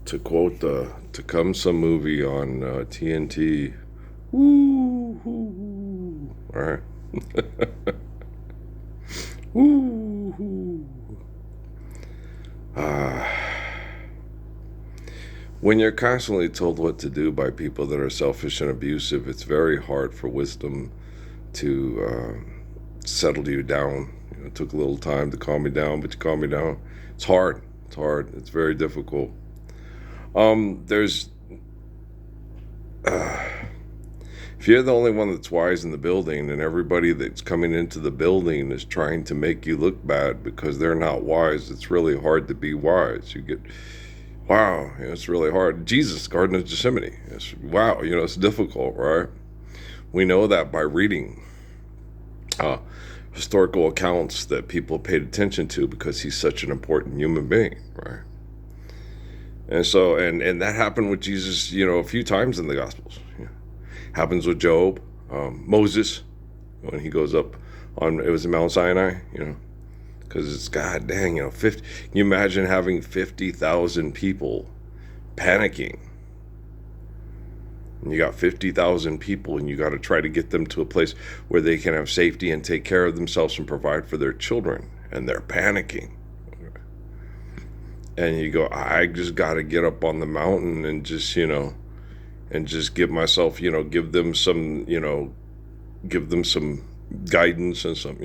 To quote the to come some movie on TNT. Woo, woo, all right. Woo, woo. When you're constantly told what to do by people that are selfish and abusive, it's very hard for wisdom to settle you down. It took a little time to calm me down, but you calm me down. It's hard. It's hard. It's very difficult. There's if you're the only one that's wise in the building and everybody that's coming into the building is trying to make you look bad because they're not wise, it's really hard to be wise. You get, wow, it's really hard. Jesus, Garden of Gethsemane. Wow, it's difficult, right? We know that by reading historical accounts that people paid attention to because he's such an important human being, right? And so, and that happened with Jesus, a few times in the Gospels. Happens with Job, Moses, when he goes up it was in Mount Sinai, because it's, God dang, 50, can you imagine having 50,000 people panicking? And you got 50,000 people and you got to try to get them to a place where they can have safety and take care of themselves and provide for their children. And they're panicking. And you go, I just got to get up on the mountain and just, and just give myself, give them some, give them some guidance and some.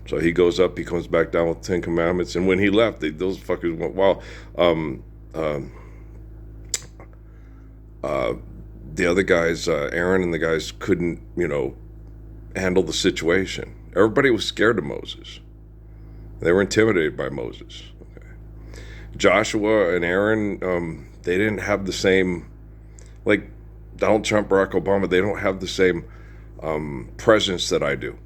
So he goes up, he comes back down with 10 commandments. And when he left, those fuckers went, wow. The other guys, Aaron and the guys couldn't, handle the situation. Everybody was scared of Moses. They were intimidated by Moses. Okay. Joshua and Aaron, they didn't have the same, like Donald Trump, Barack Obama, they don't have the same presence that I do.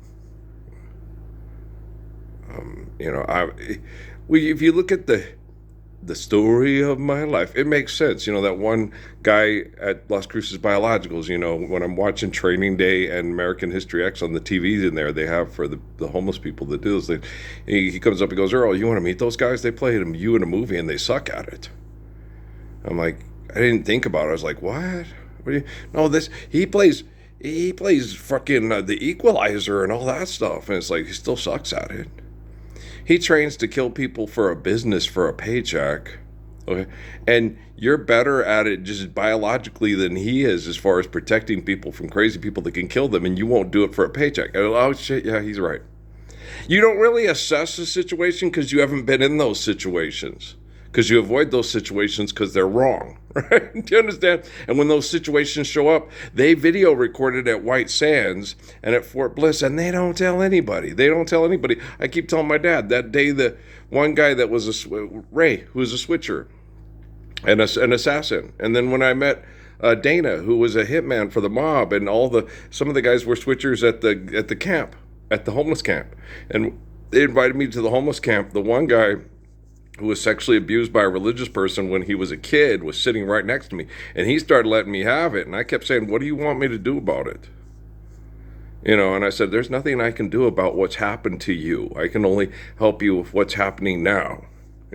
If you look at the story of my life, it makes sense. That one guy at Las Cruces Biologicals, when I'm watching Training Day and American History X on the TVs in there, they have for the homeless people that do this. He comes up and goes, Earl, you want to meet those guys? They played you in a movie and they suck at it. I'm like, I didn't think about it. I was like, what? He plays fucking the Equalizer and all that stuff. And it's like, he still sucks at it. He trains to kill people for a business, for a paycheck. Okay. And you're better at it just biologically than he is as far as protecting people from crazy people that can kill them, and you won't do it for a paycheck. Oh, shit, yeah, he's right. You don't really assess the situation because you haven't been in those situations. Because you avoid those situations because they're wrong, right? Do you understand? And when those situations show up, they video recorded at White Sands and at Fort Bliss, and they don't tell anybody. They don't tell anybody. I keep telling my dad, that day the one guy that was Ray, who was a switcher and an assassin. And then when I met Dana, who was a hitman for the mob, and some of the guys were switchers at the camp, at the homeless camp. And they invited me to the homeless camp. The one guy who was sexually abused by a religious person when he was a kid was sitting right next to me, and he started letting me have it, and I kept saying, what do you want me to do about it? And I said, there's nothing I can do about what's happened to you. I can only help you with what's happening now,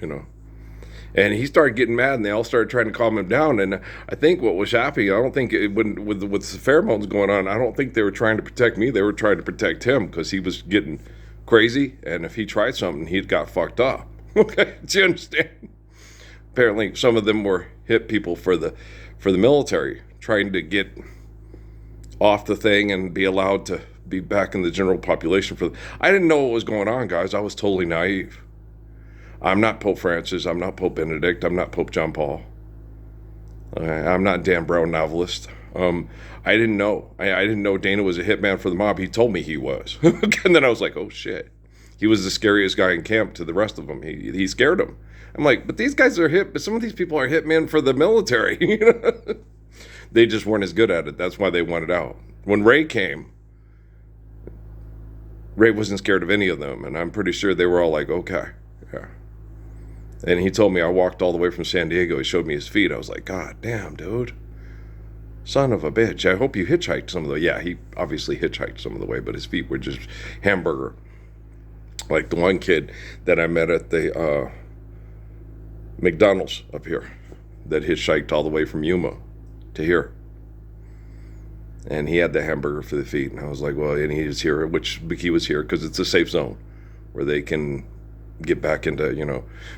And he started getting mad, and they all started trying to calm him down. And I think what was happening, I don't think with the pheromones going on, I don't think they were trying to protect me. They were trying to protect him because he was getting crazy, and if he tried something, he'd got fucked up. Okay, do you understand? Apparently, some of them were hit people for the military, trying to get off the thing and be allowed to be back in the general population. I didn't know what was going on, guys. I was totally naive. I'm not Pope Francis. I'm not Pope Benedict. I'm not Pope John Paul. I'm not Dan Brown novelist. I didn't know. I didn't know Dana was a hitman for the mob. He told me he was, and then I was like, oh shit. He was the scariest guy in camp to the rest of them. He scared them. I'm like, but these guys are but some of these people are hitmen for the military. They just weren't as good at it. That's why they wanted out. When Ray came, Ray wasn't scared of any of them, and I'm pretty sure they were all like, okay, yeah. And he told me, I walked all the way from San Diego. He showed me his feet. I was like, God damn, dude. Son of a bitch. I hope you hitchhiked some of the way. Yeah, he obviously hitchhiked some of the way, but his feet were just hamburger. Like the one kid that I met at the McDonald's up here. that hitchhiked all the way from Yuma to here. And he had the hamburger for the feet. And I was like, well, and he was here, which he was here because it's a safe zone where they can get back into,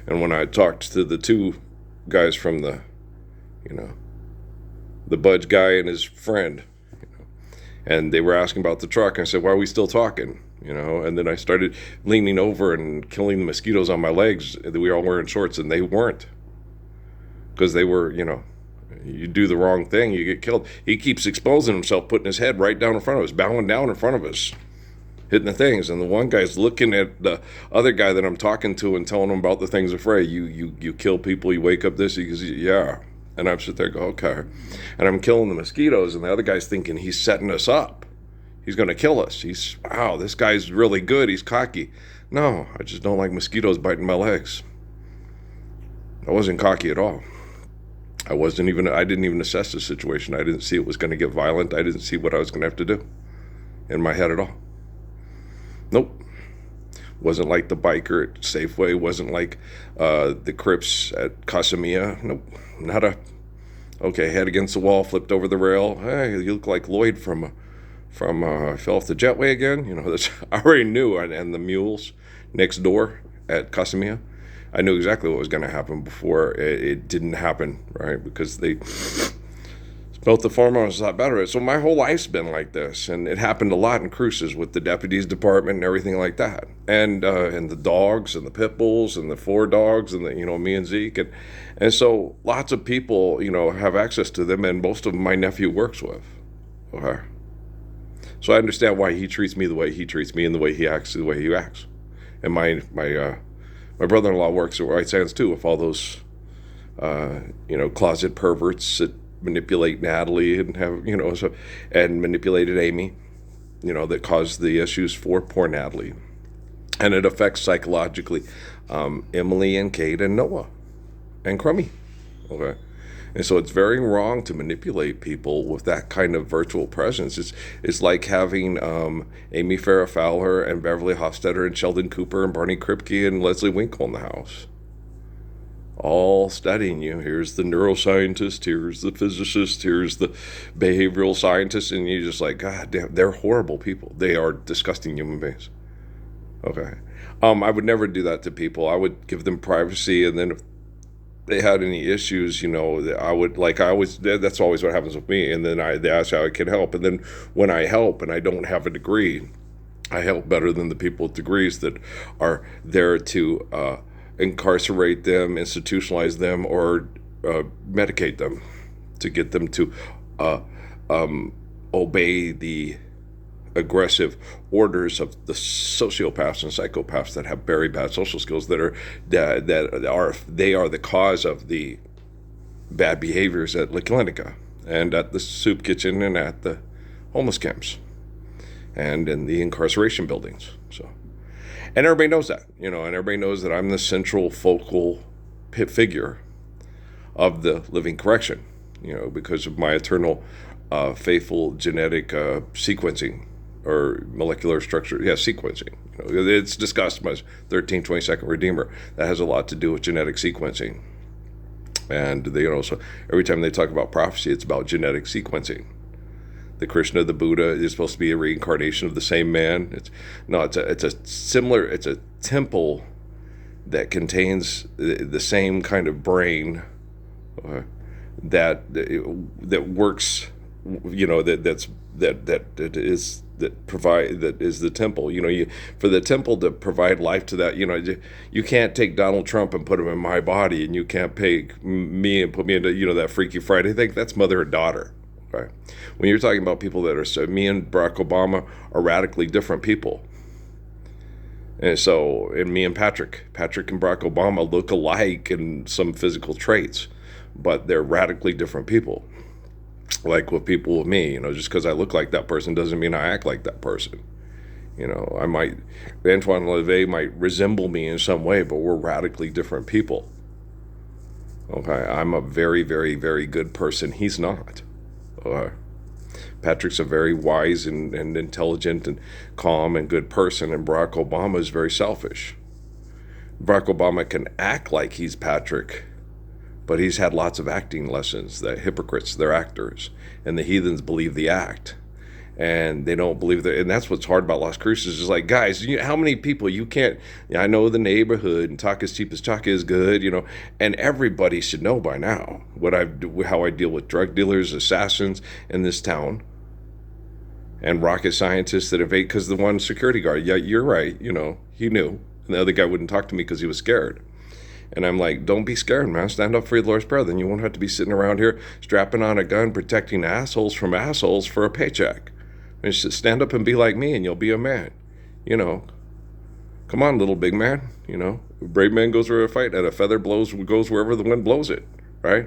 And when I talked to the two guys from the Budge guy and his friend, and they were asking about the truck, and I said, why are we still talking? And then I started leaning over and killing the mosquitoes on my legs. We were all wearing shorts, and they weren't. Because they were, you do the wrong thing, you get killed. He keeps exposing himself, putting his head right down in front of us, bowing down in front of us, hitting the things. And the one guy's looking at the other guy that I'm talking to and telling him about the things afraid. You kill people, you wake up this. He goes, yeah. And I'm sitting there go, okay. And I'm killing the mosquitoes, and the other guy's thinking he's setting us up. He's going to kill us. Wow, this guy's really good. He's cocky. No, I just don't like mosquitoes biting my legs. I wasn't cocky at all. I didn't even assess the situation. I didn't see it was going to get violent. I didn't see what I was going to have to do in my head at all. Nope. Wasn't like the biker at Safeway. Wasn't like the Crips at Casamia. Nope. Okay, head against the wall, flipped over the rail. Hey, you look like Lloyd from I fell off the jetway again. I already knew. And the mules next door at Casamia, I knew exactly what was going to happen before it didn't happen, right? Because they built the farmhouse a lot better. So my whole life's been like this, and it happened a lot in cruises with the deputies department and everything like that, and the dogs and the pit bulls and the 4 dogs and me and Zeke, and so lots of people have access to them, and most of them my nephew works with. Okay, so I understand why he treats me the way he treats me and the way he acts the way he acts, and my brother-in-law works at White Sands too with all those closet perverts that manipulate Natalie and and manipulated Amy, that caused the issues for poor Natalie, and it affects psychologically Emily and Kate and Noah and Crummy. Okay, and so it's very wrong to manipulate people with that kind of virtual presence. It's like having Amy Farrah Fowler and Beverly Hofstadter and Sheldon Cooper and Barney Kripke and Leslie Winkle in the house, all studying you. Here's the neuroscientist, here's the physicist, here's the behavioral scientist, and you're just like, God damn, they're horrible people. They are disgusting human beings. Okay. I would never do that to people. I would give them privacy, and then if they had any issues, I would, that's always what happens with me, and then they ask how I can help, and then when I help and I don't have a degree, I help better than the people with degrees that are there to incarcerate them, institutionalize them, or medicate them to get them to obey the aggressive orders of the sociopaths and psychopaths that have very bad social skills that are the cause of the bad behaviors at La Clinica and at the soup kitchen and at the homeless camps and in the incarceration buildings. So. And everybody knows that, and everybody knows that I'm the central focal figure of the living correction, because of my eternal faithful genetic sequencing or molecular structure. Yeah, sequencing. It's discussed my 1322nd Redeemer. That has a lot to do with genetic sequencing. And so every time they talk about prophecy, it's about genetic sequencing. The Krishna, the Buddha, is supposed to be a reincarnation of the same man. It's a temple that contains the same kind of brain that works, that is the temple. For the temple to provide life to that, you can't take Donald Trump and put him in my body, and you can't take me and put me into that Freaky Friday thing. That's mother and daughter. Right. When you're talking about people that are, me and Barack Obama are radically different people. And me and Patrick and Barack Obama look alike in some physical traits, but they're radically different people. Like with people with me, just because I look like that person doesn't mean I act like that person. Antoine LaVey might resemble me in some way, but we're radically different people. Okay, I'm a very, very, very good person. He's not. Patrick's a very wise and intelligent and calm and good person, and Barack Obama is very selfish. Barack Obama can act like he's Patrick, But he's had lots of acting lessons. The hypocrites, they're actors, and the heathens believe the act, and they don't believe that. And that's what's hard about Las Cruces is like, guys, how many people you can't? I know the neighborhood and talk as cheap as chalk is good, and everybody should know by now how I deal with drug dealers, assassins in this town, and rocket scientists that evade. Because the one security guard, yeah, you're right, he knew, and the other guy wouldn't talk to me because he was scared. And I'm like, don't be scared, man. Stand up for your Lord's Prayer. Then you won't have to be sitting around here strapping on a gun, protecting assholes from assholes for a paycheck. And just stand up and be like me, and you'll be a man. Come on, little big man. A brave man goes where a fight, and a feather goes wherever the wind blows it, right?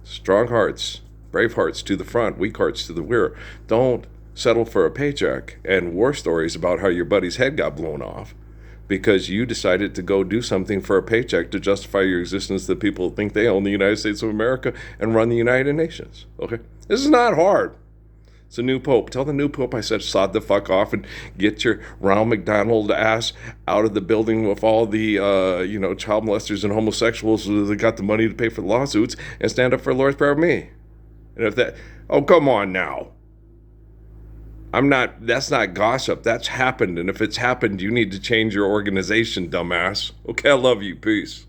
Strong hearts, brave hearts to the front, weak hearts to the rear. Don't settle for a paycheck and war stories about how your buddy's head got blown off because you decided to go do something for a paycheck to justify your existence that people think they own the United States of America and run the United Nations. Okay? This is not hard. It's a new pope. Tell the new pope I said sod the fuck off and get your Ronald McDonald ass out of the building with all the, child molesters and homosexuals that got the money to pay for the lawsuits and stand up for Lord's Prayer of me. And come on now. That's not gossip. That's happened. And if it's happened, you need to change your organization, dumbass. Okay, I love you. Peace.